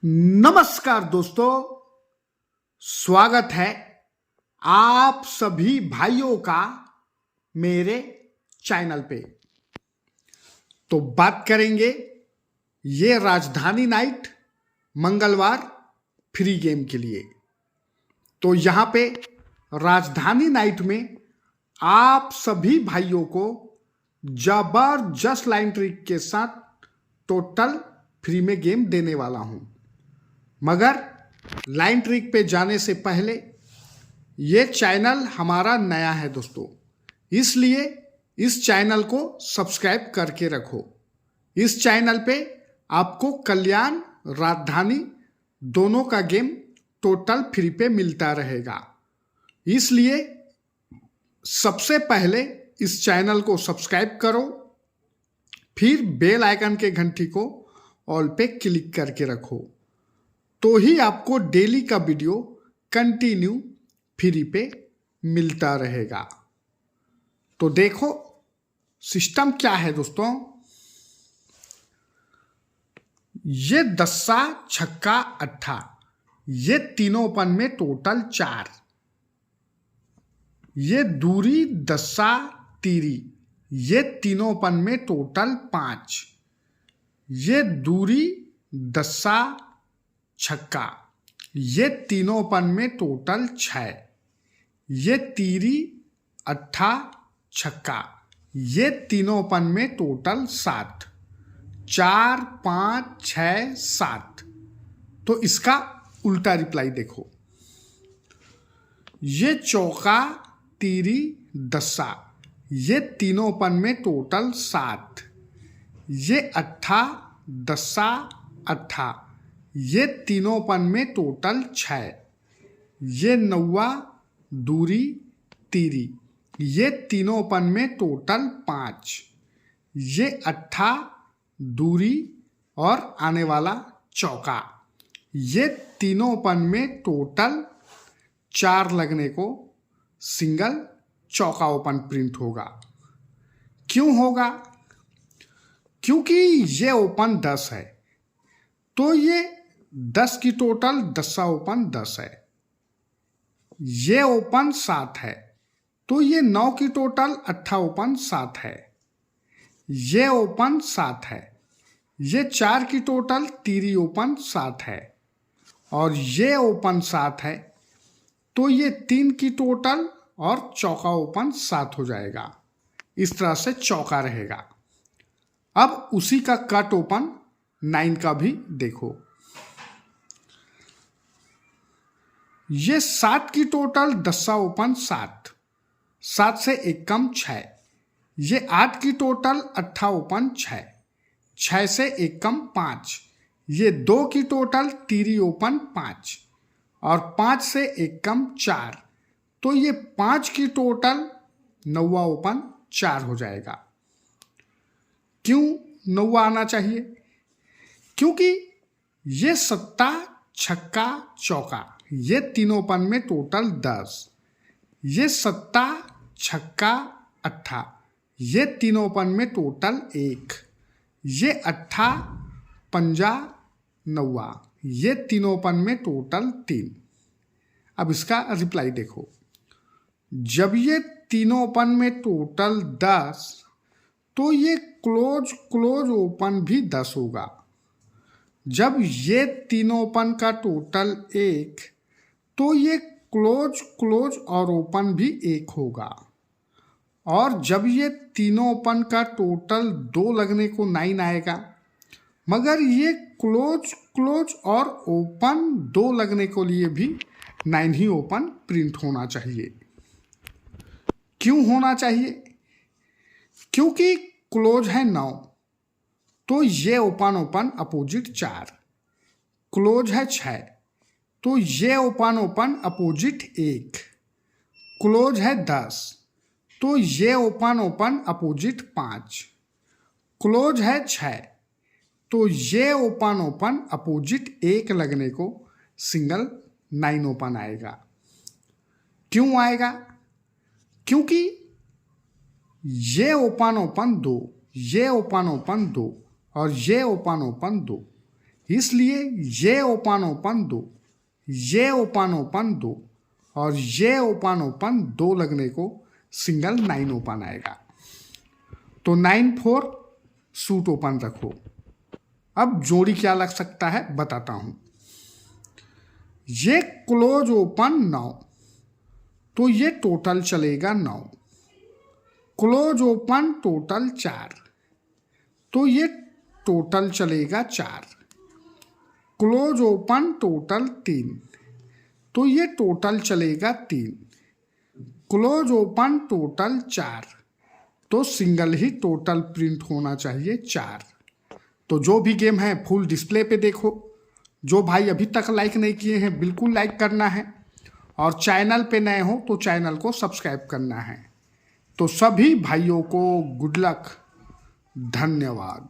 नमस्कार दोस्तों, स्वागत है आप सभी भाइयों का मेरे चैनल पे। तो बात करेंगे ये राजधानी नाइट मंगलवार फ्री गेम के लिए। तो यहाँ पे राजधानी नाइट में आप सभी भाइयों को जबरदस्त लाइन ट्रिक के साथ टोटल फ्री में गेम देने वाला हूं। मगर लाइन ट्रिक पे जाने से पहले ये चैनल हमारा नया है दोस्तों, इसलिए इस चैनल को सब्सक्राइब करके रखो। इस चैनल पे आपको कल्याण राजधानी दोनों का गेम टोटल फ्री पे मिलता रहेगा। इसलिए सबसे पहले इस चैनल को सब्सक्राइब करो, फिर बेल आइकन के घंटी को ऑल पे क्लिक करके रखो, तो ही आपको डेली का वीडियो कंटिन्यू फ्री पे मिलता रहेगा। तो देखो सिस्टम क्या है दोस्तों। ये दस्सा छक्का अट्ठा, ये तीनों ओपन में टोटल 4। ये दूरी दस्सा तीरी, ये तीनों ओपन में टोटल 5। ये दूरी दस्सा छक्का, ये तीनों ओपन में टोटल 6। ये तीरी अट्ठा छक्का, ये तीनों ओपन में टोटल 7। 4 5 6 7। तो इसका उल्टा रिप्लाई देखो। ये चौका तीरी दस्सा, ये तीनों ओपन में टोटल 7। ये अट्ठा दस्सा अट्ठा, ये तीनों ओपन में टोटल 6। ये नौवा दूरी तीरी, ये तीनों ओपन में टोटल 5। ये अट्ठा दूरी और आने वाला चौका, ये तीनों ओपन में टोटल 4 लगने को सिंगल चौका ओपन प्रिंट होगा। क्यों होगा? क्योंकि ये ओपन 10 है, तो ये 10 की टोटल दस्सा ओपन 10 है। ये ओपन 7 है, तो ये 9 की टोटल अट्ठा ओपन 7 है। ये ओपन 7 है, ये 4 की टोटल तीरी ओपन 7 है। और ये ओपन 7 है, तो ये 3 की टोटल और चौका ओपन 7 हो जाएगा। इस तरह से चौका रहेगा। अब उसी का कट ओपन 9 का भी देखो। ये 7 की टोटल दस्सा ओपन 7, 7 से 1 कम 6। ये 8 की टोटल अट्ठा ओपन 6, 6 से 1 कम 5। ये 2 की टोटल तीरी ओपन 5 और 5 से 1 कम 4। तो ये 5 की टोटल नौवा ओपन 4 हो जाएगा। क्यों नौवा आना चाहिए? क्योंकि ये सत्ता छक्का चौका, ये तीनों ओपन में टोटल 10। ये सत्ता छक्का अट्ठा, ये तीनों ओपन में टोटल 1। ये अट्ठा पंजा नौवा, ये तीनों ओपन में टोटल 3। अब इसका रिप्लाई देखो। जब ये तीनों ओपन में टोटल 10, तो ये क्लोज ओपन भी 10 होगा। जब ये तीनों ओपन का टोटल 1, तो ये क्लोज और ओपन भी 1 होगा। और जब ये तीनों ओपन का टोटल 2 लगने को 9 आएगा, मगर ये क्लोज और ओपन 2 लगने को लिए भी 9 ही ओपन प्रिंट होना चाहिए। क्यों होना चाहिए? क्योंकि क्लोज है 9, तो ये ओपन अपोजिट 4। क्लोज है 6, तो ये ओपन अपोजिट 1। क्लोज है 10, तो ये ओपन अपोजिट 5। क्लोज है 6, तो ये ओपन अपोजिट 1 लगने को सिंगल 9 ओपन आएगा। क्यों आएगा? क्योंकि ये ओपन 2, ये ओपन 2 और ये ओपन 2, इसलिए ये ओपन ओपन 2, ये ओपन ओपन 2 और ये ओपन ओपन 2 लगने को सिंगल 9 ओपन आएगा। तो 9-4 सूट ओपन रखो। अब जोड़ी क्या लग सकता है बताता हूं। ये क्लोज ओपन 9, तो ये टोटल चलेगा 9। क्लोज ओपन टोटल 4, तो ये टोटल चलेगा 4। क्लोज ओपन टोटल 3, तो ये टोटल चलेगा 3। क्लोज ओपन टोटल 4, तो सिंगल ही टोटल प्रिंट होना चाहिए 4। तो जो भी गेम है फुल डिस्प्ले पे देखो। जो भाई अभी तक लाइक नहीं किए हैं बिल्कुल लाइक करना है, और चैनल पे नए हो तो चैनल को सब्सक्राइब करना है। तो सभी भाइयों को गुड लक, धन्यवाद।